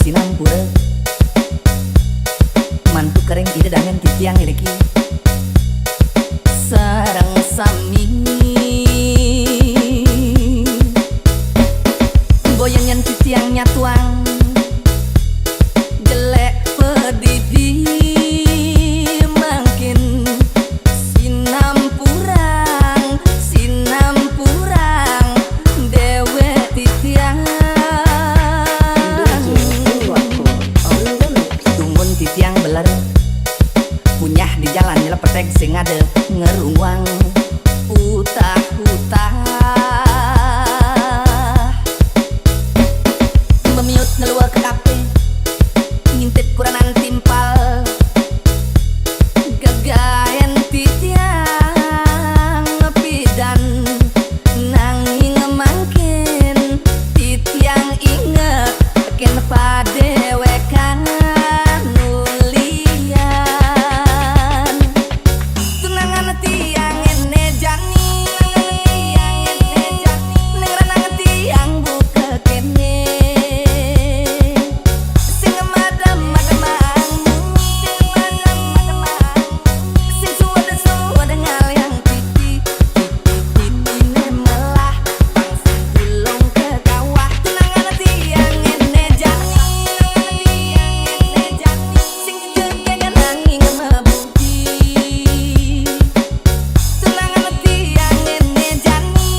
sinampura mantu kering ide dangan titiang iliki sarang sami boyangan titiangnya tuang jelek pedidi makin sinampurang dewe titiang tumun titiang beler punyah di jalan nyelepetek sing ada ngeruang utah-utah memiut ngeluar ke kafe ngintip kuranan timpal gagayan titiang pidan nanging mangkin titiang inget ken padewekan nulian tunangan tiang ene jani nengrana tiang buka kene sing madam sing suada ngaliang titi ne melah pang sing gulung ke kawah tunangan tiang ene jani sing kegengan nanging mabuti tunangan tiang ene jani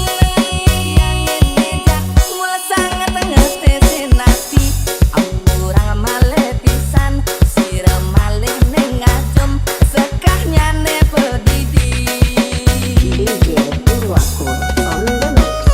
mula sangat ngetesin nasi aurang male pisan sirem male nengajum sekahnya ne pedidi DJ Purwaku on the mix.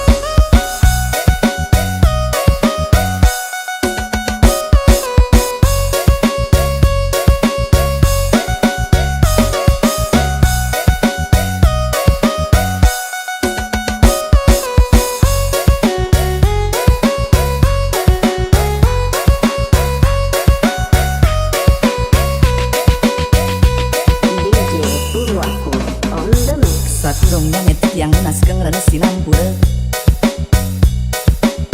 DJ Purwaku on the mix. saturungnya ngetik yang naskeng rana sinampura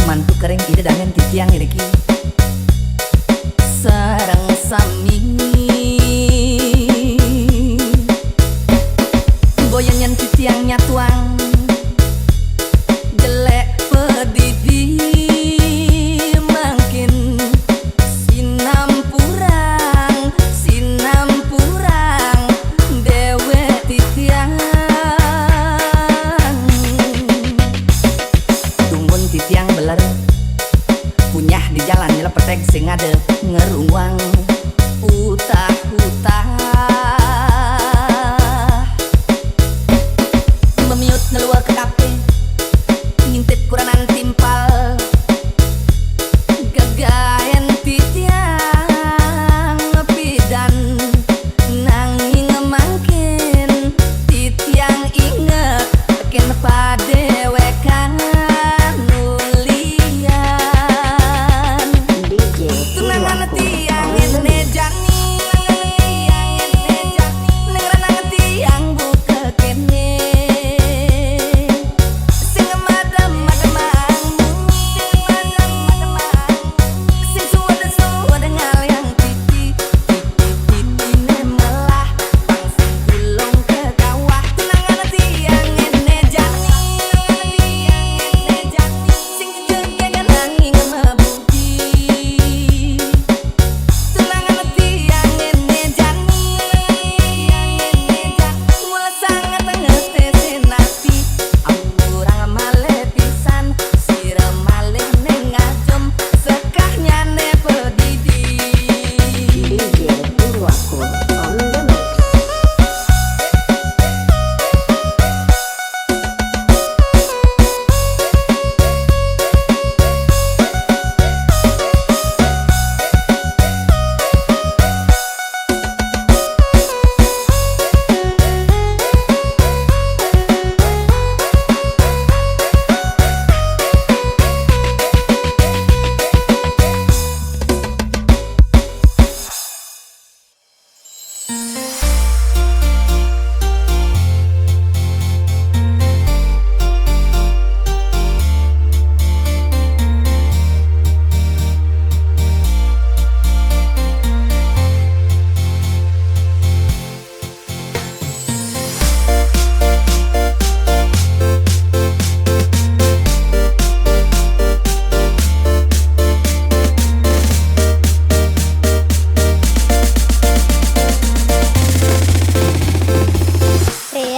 mantu kering ide dangan titiang iliki sarang sami boyangan titiangnya tuang jelek pedidi makin sinampurang dewe titiang tumun titiang beler punyah di jalan nyelepetek sing ada ngeruang utah-utah memiut ngeluar ke kafe ngintip kuranan timpal gagayan titiang pidan nanging mangkin titiang inget ken padewekan nulian DJ tunangan Purwaku tiang on the ene mix. jani nengrana tiang buka kene sing madam sing suada ngaliang titi ne melah pang sing gulung ke kawah tunangan tiang ene jani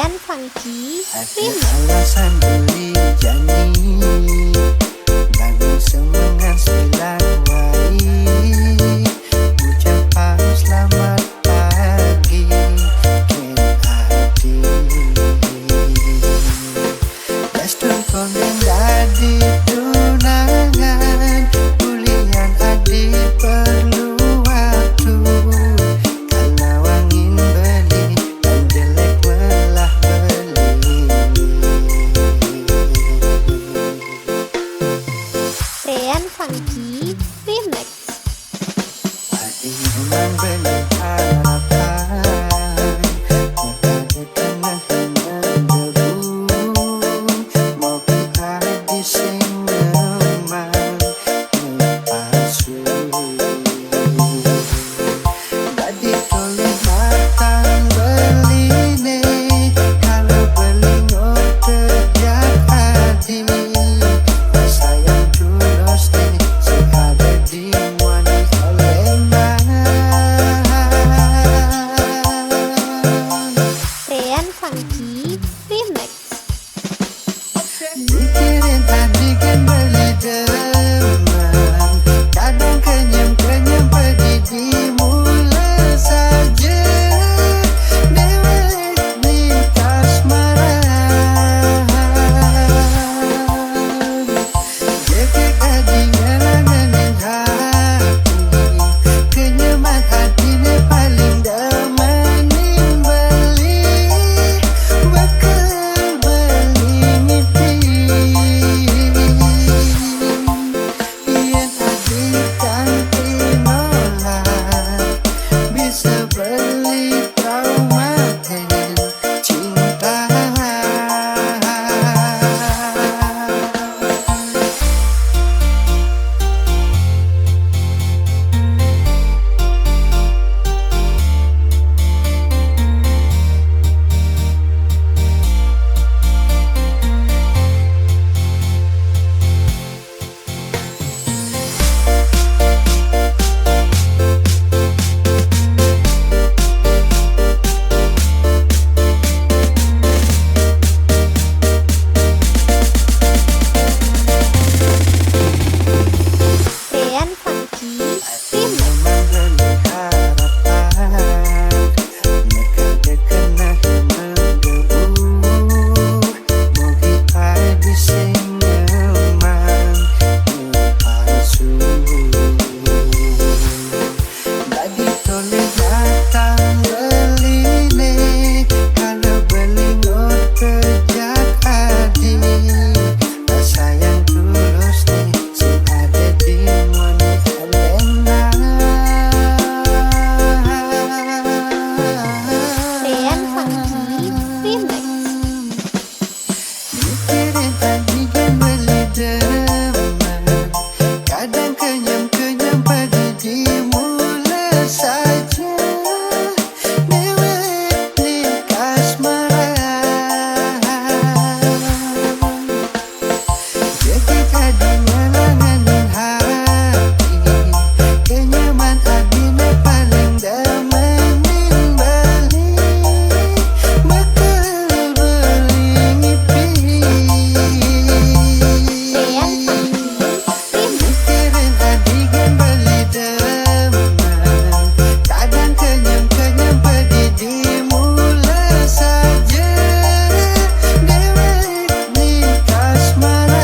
Rian Funky Ada Remix. alasan beli jani, bangun semangat silang wai, ucapan selamat pagi ken adi. Dastun kongen dadi tunangan, kuliah adi perlu waktu. Kalau angin beli dan jelek belah beli. Rian Funky Remix. Hati memang beli harapan, maka di tengah mendebu. Mau kita di sing memang palsu. Jadi toleh matang beline, kalau beli terjak hati. Rasa yang tulus nih ada di wanita lemah. Rian Funky Remix. Mikirin tadi kan beli demam, kadang kenyam-kenyam pedih dimulai saja. Dewek di kasmaran, jaga gaji ngelanganin hati, kenyaman hatinya paling damanin beli, bakal beli ngipi. Yang adikan tinolak, bisa beli trauma dan cinta. Rian Funky Hati Remix. memang beli harapan, maka dia kena menggebu. Mau kita di sing memang palsu. Jadi toleh datang beline, kalau beli terjak hati. Rasa yang tulus nih ada di wanita lemah. Rian Funky Remix. Mikirin tadi kan beli demam, kadang kenyam-kenyam pedih dimulai saja. Dewek di kasmaran, jaga gaji ngelanganin hati, kenyaman hatinya paling damanin beli, bakal beli ngipi. Rian Funky Remix. Mikirin tadi kan beli demam, kadang kenyam-kenyam pedih dimulai saja. Dewek di kasmaran,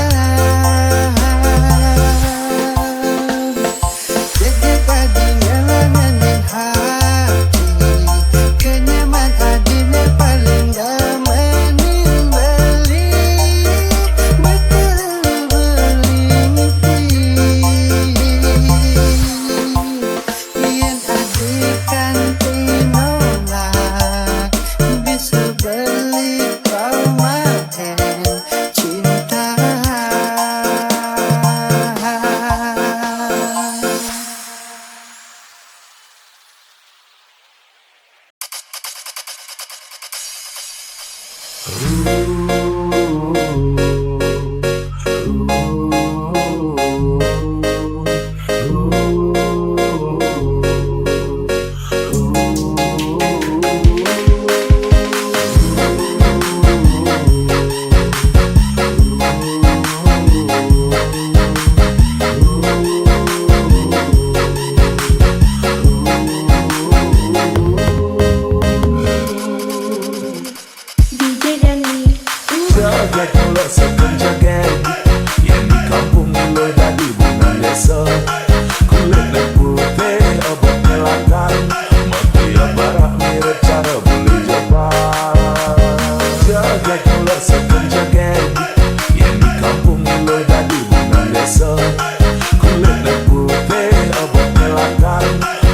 jaga gaji ngelanganin hati, kenyaman hatinya paling damanin beli, bakal beli ngipi. Yang adikan tinolak, bisa beli trauma dan cinta. Gani Joget mula seken joget yang di kampung lo dari bunga desa. Kulitnya putih obat melakan, mati barak mirip cara beli jabat. Joget mula seken joget yang di kampung lo dari bunga desa. Kulitnya putih obat melakan,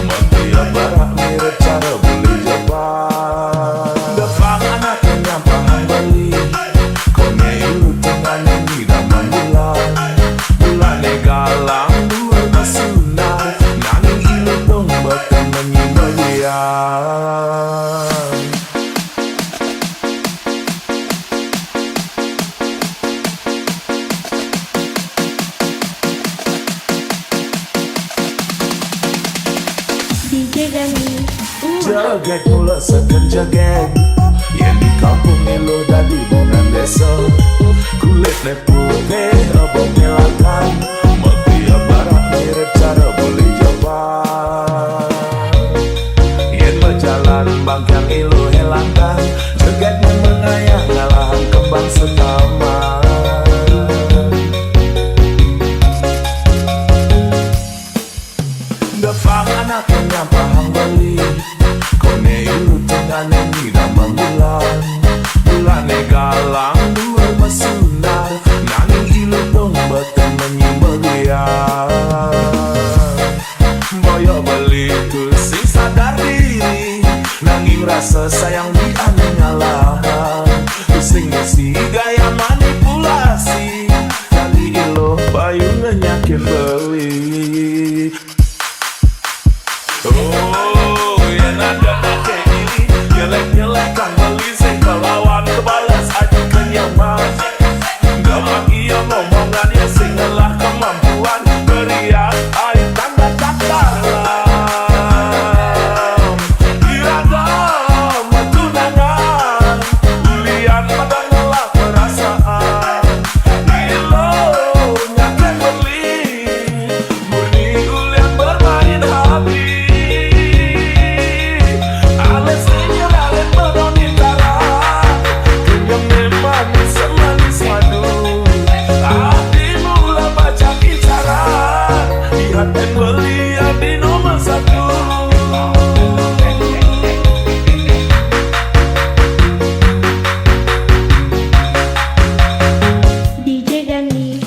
mati barak mirip cara beli jabat. Depan anaknya nyampah beli, kone ilu tengah nengi dalam bulan. Bulan galang dua bersunar, nanging ilu dong bahkan menyimbang dia. DJ Gani Joget mula seken joget yang di kampung lo dari bunga desa. Kulitnya putih obat melakan, mati barak mirip cara beli jabat. Yang berjalan bangkang ilu helangkan, jogetnya mengayang ngalahan kembang setaman. Depan anaknya nyampah beli, kone ilu tengah nengi dalam bulan. Bulan galang dua bersunar, nanging ilu dong bahkan menyimbang dia. Boyo beli tu sing sadar diri, nanging rasa sayang di aneh ngalahan. Sing ngisi gaya manipulasi, kali ilu bayu nyakin beli. Oh, yang ada pakai ini, nyelek-nyelekan beli sing kelawan kebalas aja kenyaman. Gampang iya ngomongannya sing ngelah kemampuan beriak air tanda takaram. Iragam tunangan, ulian pada ngelah perasaan. Ilo nyakin beli, murni ulian bermain hati. DJ Gani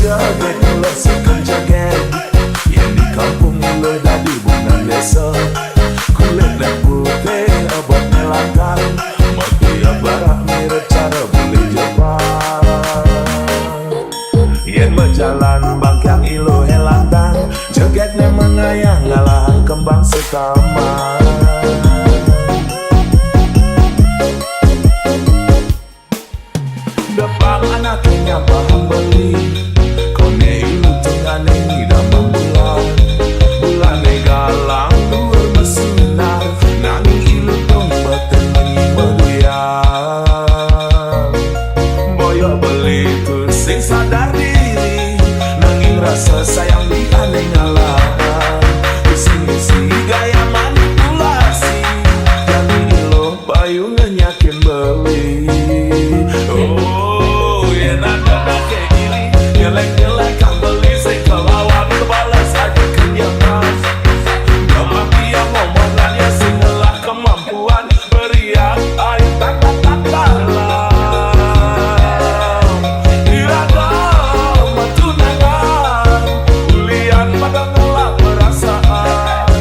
Joget mula seken joget yang di kampung lo dari bunga desa. Kulitnya putih obat melakan, mati barak mirip cara beli jabat. Yang berjalan bangkang ilu helangkan, jogetnya mengayang ngalahan kembang setaman. Depan anaknya nyampah beli, kone ilu tengah nengi dalam bulan. Bulan galang dua bersunar, nanging ilu dong bahkan menyimbang dia. Boyo beli tu sing sadar diri, nanging rasa sayang di aneh ngalahan. Isi-isi gaya manipulasi, jadi ilu bayu nyakin beli. Oh, yang ada kayak gini, nyelek-nyelekan beli sing kelawan kebalas aja kenyaman. Gampang dia ngomongannya sing ngelah kemampuan beriak air tanda takaram. Iragam tunangan, ulian pada ngelah perasaan.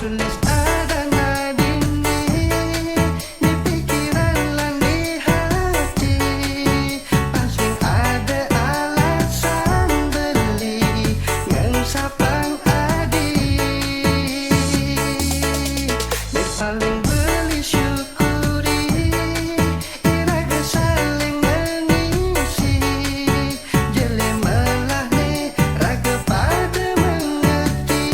Sulis ada nadini di pikiran lan di hati, pasti ada alasan beli ngan sapang adi. Di paling beli syukuri iraga saling mengisi, jele melah ni raga pada mengerti.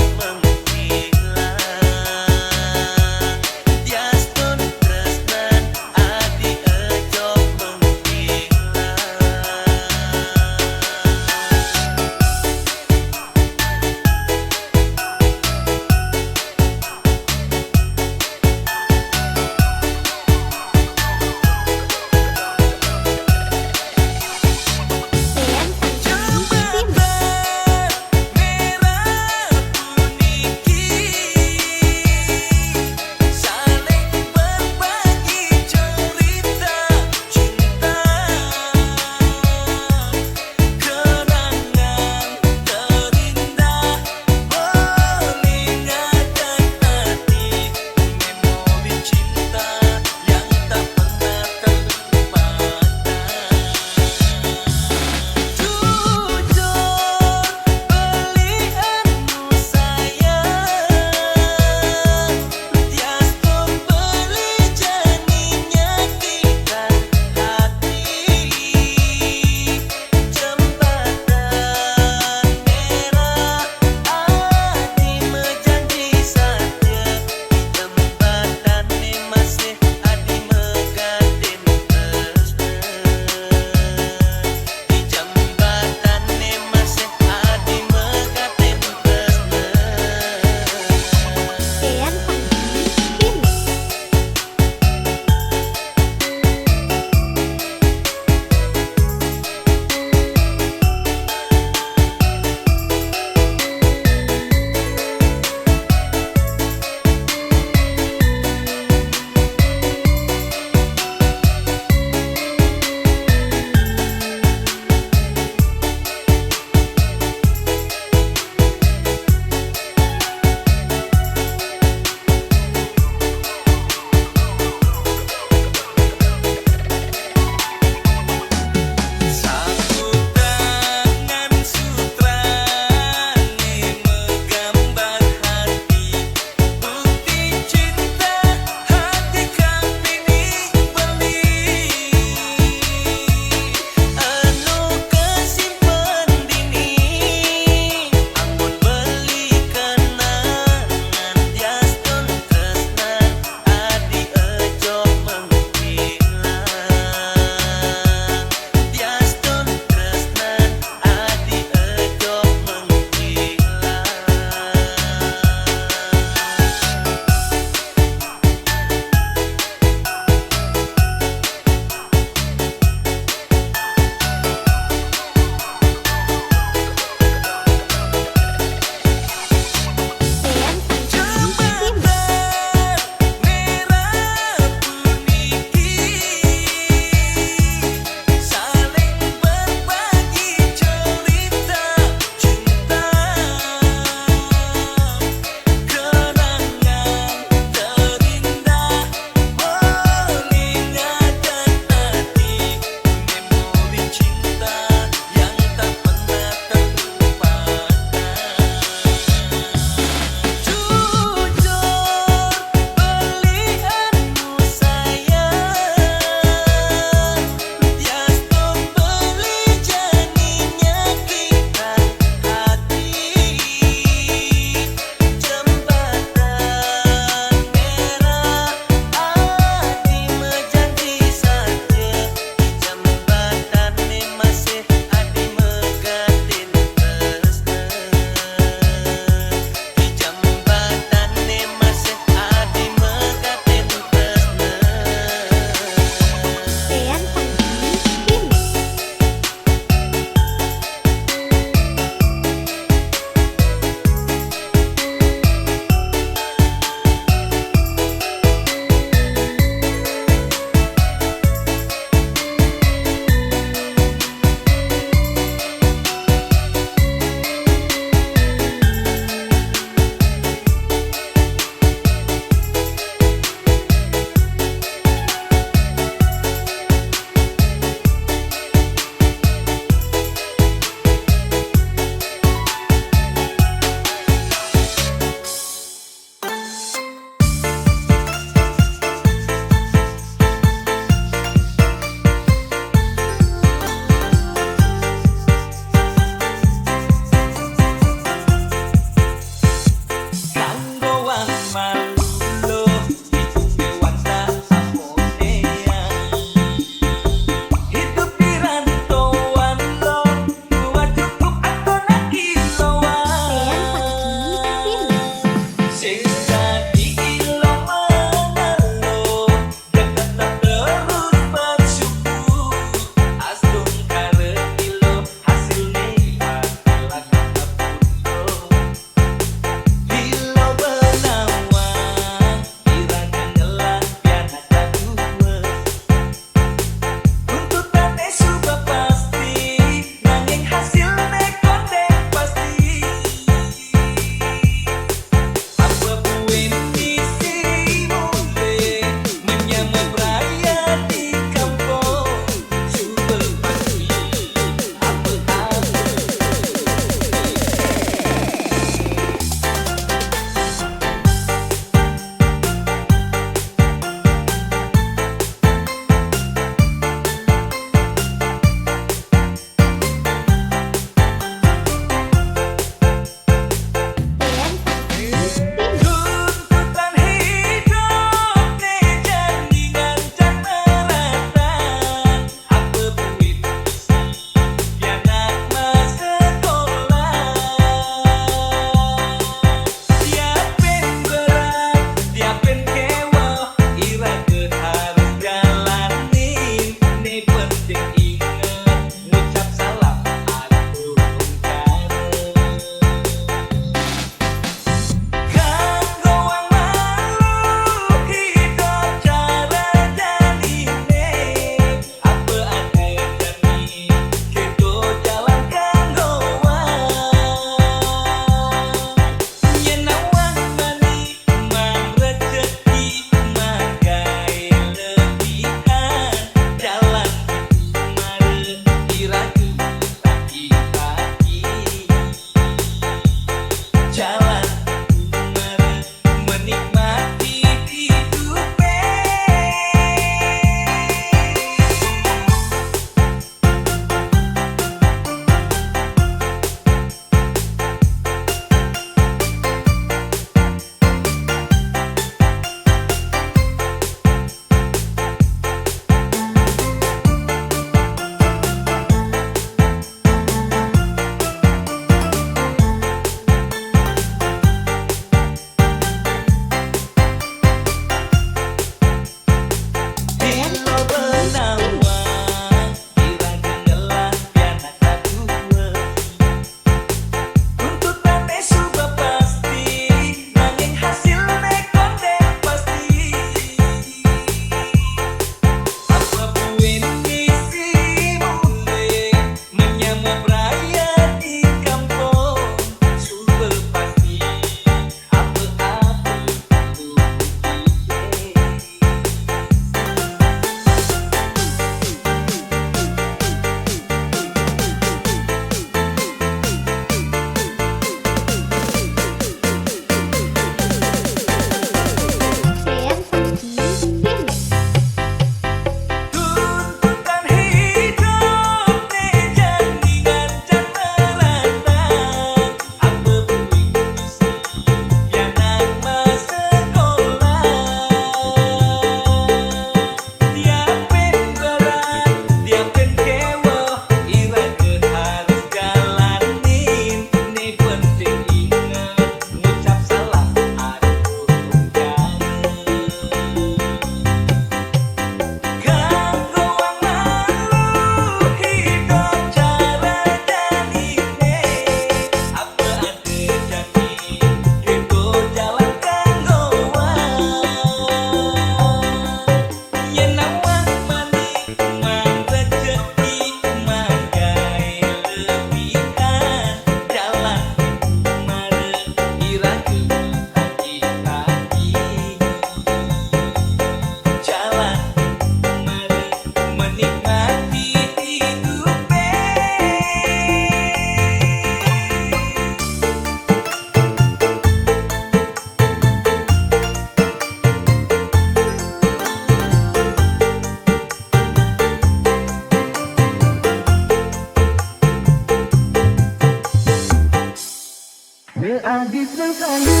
Dia adit dan saya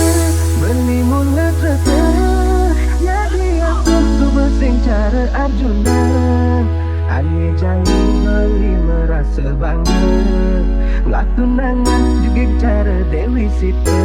berlimun letrete. Jadi aku bersing cara Arjuna. Ane jangan beli merasa bangga. Nggak tunangan juga cara Dewi Sita.